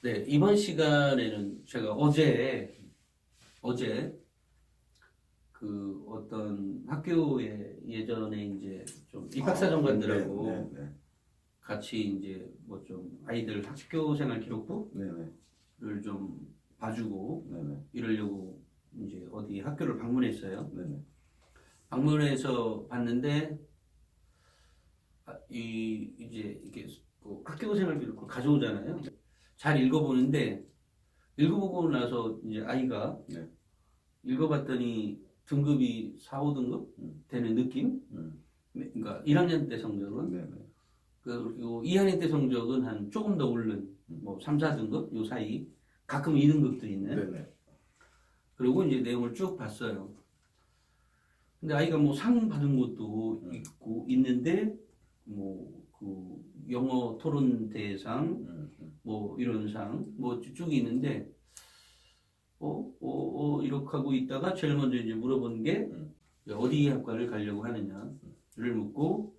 네, 이번 시간에는 제가 어제 그 어떤 학교에 예전에 이제 좀 입학사정관들하고 네, 네, 같이 이제 뭐 좀 아이들 학교 생활 기록부를 네, 네, 좀 봐주고 네, 네, 이러려고 이제 어디 학교를 방문했어요. 네, 네. 방문해서 봤는데 이제 이게 그 학교 생활 기록부를 가져오잖아요. 잘 읽어보는데 읽어보고 나서 이제 아이가 네. 읽어봤더니 등급이 4, 5등급 되는 느낌? 그러니까 1학년 때 성적은 네, 네. 그리고 2학년 때 성적은 한 조금 더 오른 뭐 3, 4등급 요 사이 가끔 2등급도 있는 네, 네. 그리고 이제 내용을 쭉 봤어요. 근데 아이가 뭐 상 받은 것도 있고 있는데 뭐 그 영어 토론 대상 뭐 이런 상 뭐 쭉 있는데 이렇게 하고 있다가 제일 먼저 이제 물어본 게 어디 학과를 가려고 하느냐를 묻고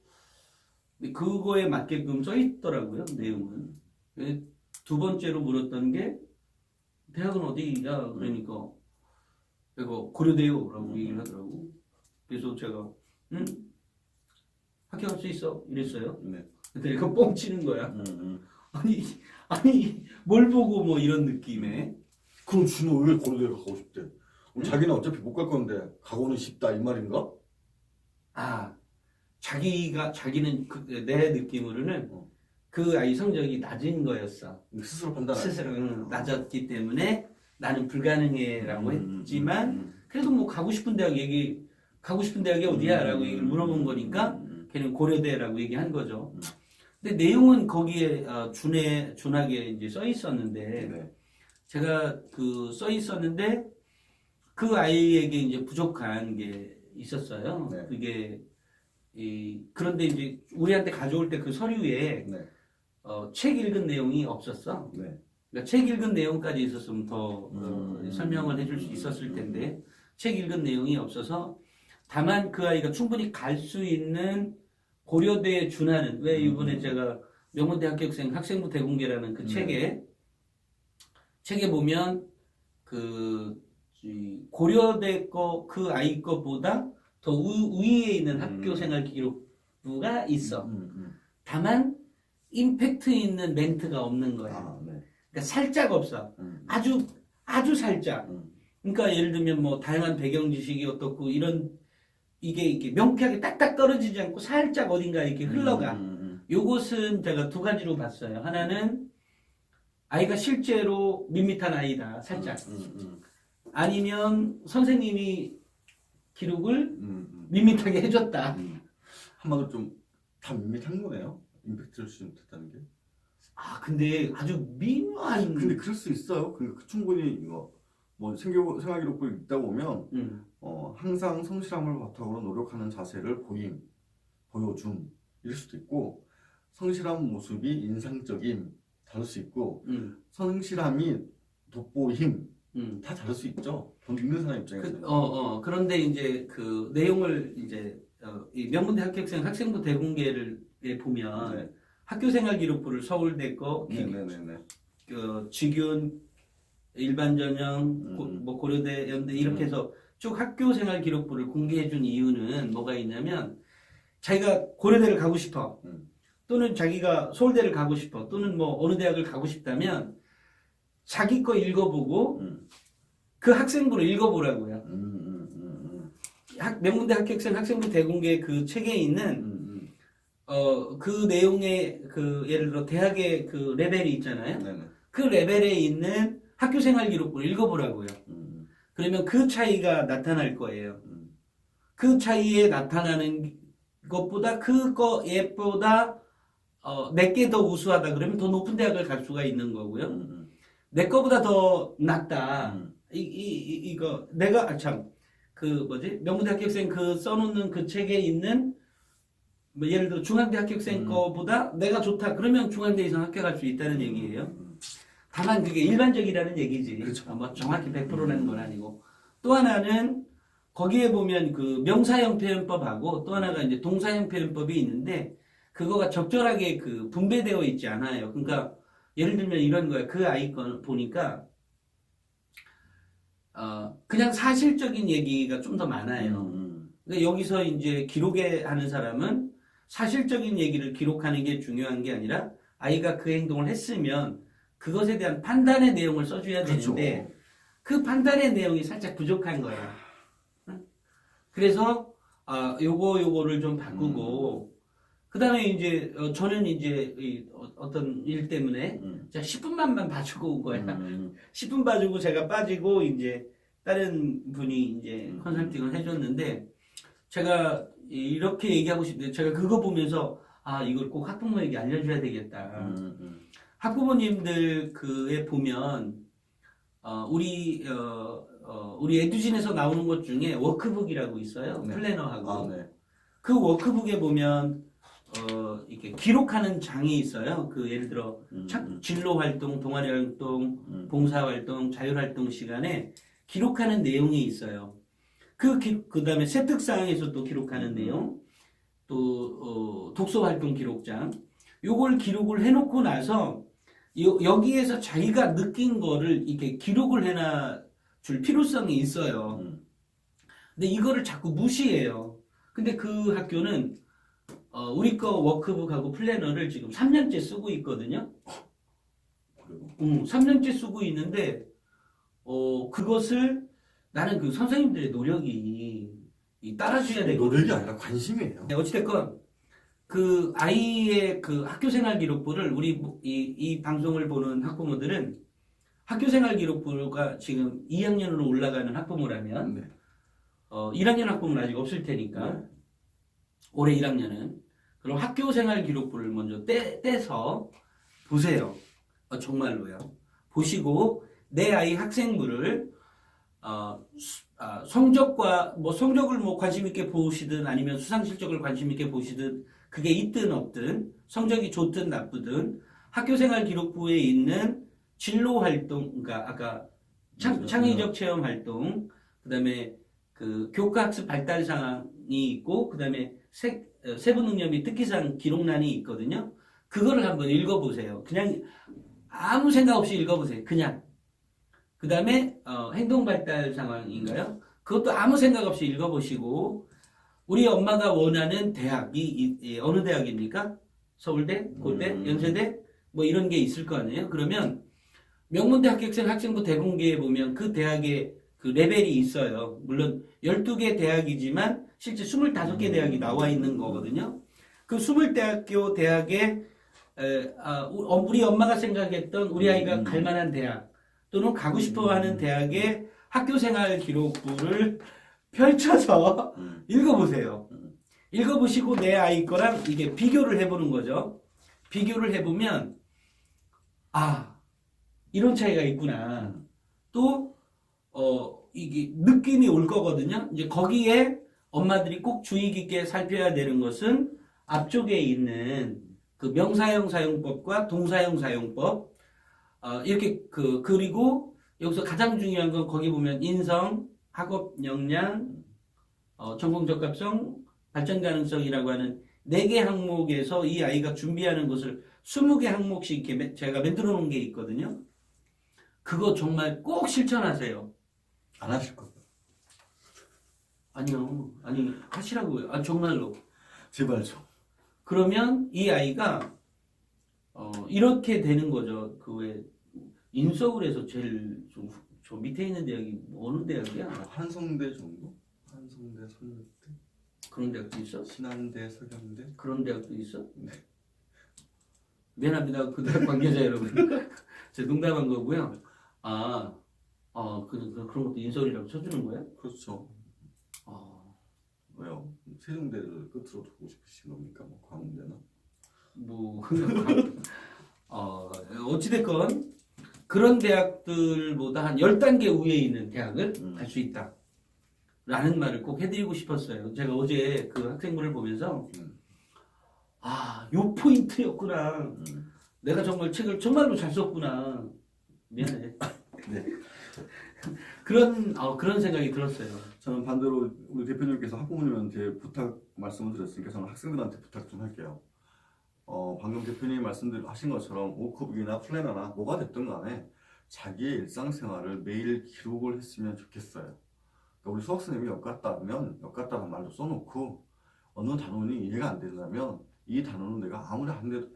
근데 그거에 맞게끔 써 있더라고요 내용은. 근데 두 번째로 물었던 게 대학은 어디야 그러니까 이거 고려대요라고 얘기를 하더라고. 그래서 제가 응 학교 갈 수 있어 이랬어요. 네. 근데 이거 뻥치는 거야. 아니 뭘 보고 뭐 이런 느낌에. 그럼 준호 왜 고려대를 가고 싶대? 자기는 어차피 못 갈 건데 가고는 싶다 이 말인가? 아, 자기는 내 느낌으로는 그 아이 성적이 낮은 거였어. 스스로 판단할 스스로 낮았기 때문에 나는 불가능해라고 했지만 그래도 뭐 가고 싶은 대학이 어디야? 라고 얘기를 물어본 거니까 걔는 고려대라고 얘기한 거죠. 근데 내용은 거기에 준하게 이제 써 있었는데 네. 제가 그 써 있었는데 그 아이에게 이제 부족한 게 있었어요. 네. 그게 그런데 이제 우리한테 가져올 때 그 서류에 네. 책 읽은 내용이 없었어. 네. 그러니까 책 읽은 내용까지 있었으면 더 설명을 해줄 수 있었을 텐데 책 읽은 내용이 없어서 다만 그 아이가 충분히 갈 수 있는 고려대에 준하는 왜 이번에 제가 명문대 합격생 학생부 대공개라는 그 책에 보면 고려대 그 아이 거보다 더 위에 있는 학교 생활 기록부가 있어. 다만 임팩트 있는 멘트가 없는 거야. 네. 그러니까 살짝 없어. 아주 살짝. 그러니까 예를 들면 뭐 다양한 배경 지식이 어떻고 이게 명쾌하게 딱딱 떨어지지 않고 살짝 어딘가 이렇게 흘러가. 요것은 제가 두 가지로 봤어요. 하나는 아이가 실제로 밋밋한 아이다. 살짝. 아니면 선생님이 기록을 밋밋하게 해줬다. 한마디로 좀 다 밋밋한 거네요. 임팩트를 좀 됐다는 게. 근데 아주 미묘한. 근데 그럴 수 있어요. 그 충분히 이거 뭐 생활 기록부를 읽다 보면 항상 성실함을 바탕으로 노력하는 자세를 보여줌 이럴 수도 있고 성실한 모습이 인상적임 다를 수 있고 성실함이 돋보임 다 다를 수 있죠. 돈 읽는 사람 입장에서. 그런데 이제 그 내용을 이제 이 명문대 합격생 학생부 대공개를 보면 네. 학교생활 기록부를 서울대 거, 직윤, 일반 전형, 뭐 고려대, 연대 이렇게 해서 쭉 학교생활 기록부를 공개해준 이유는 뭐가 있냐면 자기가 고려대를 가고 싶어 또는 자기가 서울대를 가고 싶어 또는 뭐 어느 대학을 가고 싶다면 자기 거 읽어보고 그 학생부를 읽어보라고요. 명문대 합격생 학생부 대공개 그 책에 있는 그 내용의 그 예를 들어 대학의 그 레벨이 있잖아요. 그 레벨에 있는 학교생활 기록부를 읽어보라고요. 그러면 그 차이가 나타날 거예요. 그 차이에 나타나는 것보다 그거 얘보다 내게 더 우수하다 그러면 더 높은 대학을 갈 수가 있는 거고요. 내 거보다 더 낫다. 이거 내가 명문대 합격생 그 써놓는 그 책에 있는 뭐 예를 들어 중앙대 합격생 거보다 내가 좋다 그러면 중앙대 이상 합격할 수 있다는 얘기예요. 다만 그게 일반적이라는 얘기지. 그렇죠. 뭐 정확히 100%라는 건 아니고. 또 하나는 거기에 보면 그 명사형 표현법하고 또 하나가 이제 동사형 표현법이 있는데 그거가 적절하게 그 분배되어 있지 않아요. 그러니까 예를 들면 이런 거야. 그 아이 거 보니까 그냥 사실적인 얘기가 좀 더 많아요. 근데 여기서 이제 기록에 하는 사람은 사실적인 얘기를 기록하는 게 중요한 게 아니라 아이가 그 행동을 했으면 그것에 대한 판단의 내용을 써줘야 그렇죠. 되는데 그 판단의 내용이 살짝 부족한 거야. 응? 그래서 요거를 좀 바꾸고 그다음에 이제 저는 이제 어떤 일 때문에 제가 10분만만 봐주고 온 거야. 10분 봐주고 제가 빠지고 이제 다른 분이 이제 컨설팅을 해줬는데 제가 이렇게 얘기하고 싶은데 제가 그거 보면서 이걸 꼭 학부모에게 알려줘야 되겠다. 학부모님들 그에 보면 우리 에듀진에서 나오는 것 중에 워크북이라고 있어요. 네. 플래너하고. 네. 그 워크북에 보면 이렇게 기록하는 장이 있어요. 그 예를 들어 진로 활동, 동아리 활동, 봉사 활동, 자율 활동 시간에 기록하는 내용이 있어요. 그다음에 세특사항에서 또 기록하는 내용, 또 독서 활동 기록장. 요걸 기록을 해놓고 나서 여기에서 자기가 느낀 거를 이렇게 기록을 해놔 줄 필요성이 있어요. 근데 이거를 자꾸 무시해요. 근데 그 학교는 우리 거 워크북하고 플래너를 지금 3년째 쓰고 있거든요. 3년째 쓰고 있는데 그것을 나는 그 선생님들의 노력이 따라줘야 되거든요. 노력이 아니라 관심이에요. 어찌됐건 그 아이의 그 학교생활 기록부를 우리 이 방송을 보는 학부모들은 학교생활 기록부가 지금 2학년으로 올라가는 학부모라면 네. 1학년 학부모는 아직 없을 테니까 네. 올해 1학년은 그럼 학교생활 기록부를 먼저 떼서 보세요. 정말로요. 보시고 내 아이 학생부를 성적과 성적을 관심 있게 보시든 아니면 수상 실적을 관심 있게 보시든 그게 있든 없든 성적이 좋든 나쁘든 학교생활 기록부에 있는 진로 활동, 그러니까 아까 창의적 체험 활동, 그다음에 그 교과학습 발달 사항이 있고 그다음에 세부 능력 및 특기사항 기록란이 있거든요. 그거를 한번 읽어보세요. 그냥 아무 생각 없이 읽어보세요. 그냥. 그 다음에 행동 발달 상황인가요? 그것도 아무 생각 없이 읽어보시고 우리 엄마가 원하는 대학이 어느 대학입니까? 서울대, 고대, 연세대 뭐 이런 게 있을 거 아니에요? 그러면 명문대 합격생 학생부 대공개에 보면 그 대학의 그 레벨이 있어요. 물론 12개 대학이지만 실제 25개 대학이 나와 있는 거거든요. 그 20대학교 대학에 우리 엄마가 생각했던 우리 아이가 갈 만한 대학 또는 가고 싶어하는 대학의 학교생활 기록부를 펼쳐서 읽어보세요. 읽어보시고 내 아이 거랑 이게 비교를 해보는 거죠. 비교를 해보면 이런 차이가 있구나. 또 이게 느낌이 올 거거든요. 이제 거기에 엄마들이 꼭 주의 깊게 살펴야 되는 것은 앞쪽에 있는 그 명사형 사용법과 동사형 사용법 이렇게 그리고 여기서 가장 중요한 건 거기 보면 인성, 학업 역량, 전공 적합성, 발전 가능성이라고 하는 4개 항목에서 이 아이가 준비하는 것을 20개 항목씩 이렇게 제가 만들어 놓은 게 있거든요. 그거 정말 꼭 실천하세요. 안 하실 거예요. 아니요. 아니 하시라고요. 정말로. 제발 좀. 그러면 이 아이가 이렇게 되는 거죠. 그 왜 인서울에서 제일 저 밑에 있는 대학이 어느 대학이야? 한성대 정도? 한성대, 선녀대, 그런 대학도 있어? 신한대, 서경대. 그런 대학도 있어? 네. 미안합니다. 그 대학 관계자 여러분. 제가 농담한 거고요. 그런 것도 인서울이라고 쳐주는 거야? 그렇죠. 왜요? 세종대를 끝으로 두고 싶으신 겁니까? 뭐 광운대나? 어찌됐건 그런 대학들보다 한 10단계 위에 있는 대학을 갈 수 있다. 라는 말을 꼭 해드리고 싶었어요. 제가 어제 그 학생부를 보면서 요 포인트였구나. 내가 정말 책을 정말로 잘 썼구나. 미안해. 네. 그런 생각이 들었어요. 저는 반대로 우리 대표님께서 학부모님한테 부탁 말씀을 드렸으니까 저는 학생들한테 부탁 좀 할게요. 방금 대표님이 말씀하신 것처럼 워크북이나 플래너나 뭐가 됐든 간에 자기의 일상생활을 매일 기록을 했으면 좋겠어요. 그러니까 우리 수학선생님이 역 같다 하면 역 같다는 말도 써놓고 어느 단원이 이해가 안 된다면 이 단원은 내가 아무리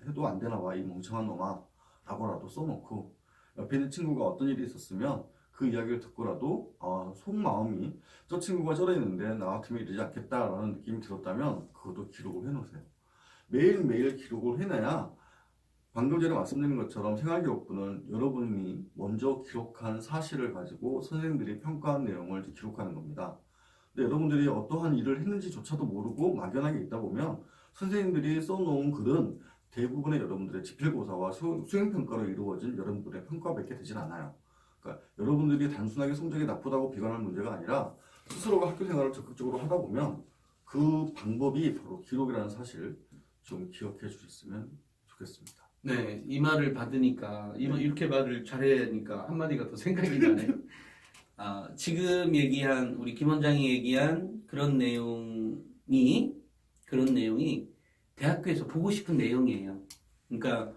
해도 안 되나 봐, 이 멍청한 놈아 라고라도 써놓고 옆에 있는 친구가 어떤 일이 있었으면 그 이야기를 듣고라도 속마음이 저 친구가 저래 있는데 나 같으면 이러지 않겠다라는 느낌이 들었다면 그것도 기록을 해놓으세요. 매일매일 기록을 해놔야 방금 전에 말씀드린 것처럼 생활기록부는 여러분이 먼저 기록한 사실을 가지고 선생님들이 평가한 내용을 기록하는 겁니다. 근데 여러분들이 어떠한 일을 했는지조차도 모르고 막연하게 있다 보면 선생님들이 써놓은 글은 대부분의 여러분들의 지필고사와 수행평가로 이루어진 여러분들의 평가밖에 되진 않아요. 그러니까 여러분들이 단순하게 성적이 나쁘다고 비관할 문제가 아니라 스스로가 학교 생활을 적극적으로 하다 보면 그 방법이 바로 기록이라는 사실 좀 기억해 주셨으면 좋겠습니다. 네, 이 말을 받으니까 이렇게 말을 잘하니까 한마디가 더 생각이 나네요. 지금 얘기한 우리 김 원장이 얘기한 그런 내용이 대학교에서 보고 싶은 내용이에요. 그러니까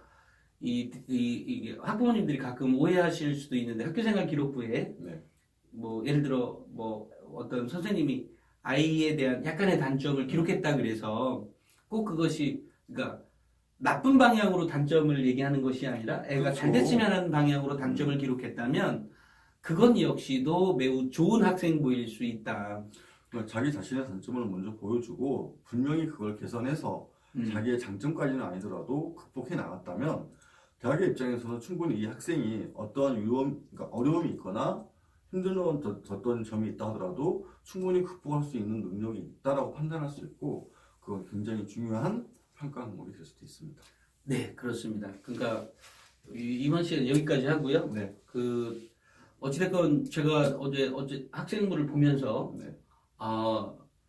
이게 학부모님들이 가끔 오해하실 수도 있는데 학교생활 기록부에 네. 뭐 예를 들어 뭐 어떤 선생님이 아이에 대한 약간의 단점을 기록했다 그래서 꼭 그것이 그러니까 나쁜 방향으로 단점을 얘기하는 것이 아니라 애가 그렇죠. 잘 됐으면 하는 방향으로 단점을 기록했다면 그건 역시도 매우 좋은 학생부일 수 있다. 그러니까 자기 자신의 단점을 먼저 보여주고 분명히 그걸 개선해서 자기의 장점까지는 아니더라도 극복해 나갔다면 대학의 입장에서는 충분히 이 학생이 어떠한 그러니까 어려움이 있거나 힘들었던 점이 있다 하더라도 충분히 극복할 수 있는 능력이 있다라고 판단할 수 있고 그건 굉장히 중요한 평가 항목이 될 수도 있습니다. 네, 그렇습니다. 그러니까 이번 시간 여기까지 하고요. 네. 어찌됐건 제가 어제 학생부를 보면서 네.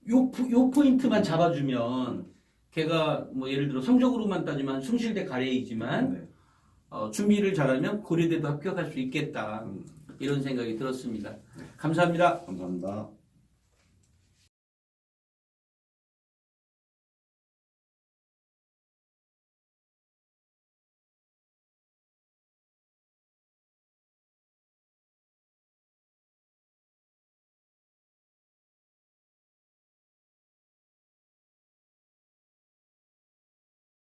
요 포인트만 잡아주면 걔가 뭐 예를 들어 성적으로만 따지면 숭실대 가래이지만 네. 준비를 잘하면 고려대도 합격할 수 있겠다. 이런 생각이 들었습니다. 감사합니다. 감사합니다.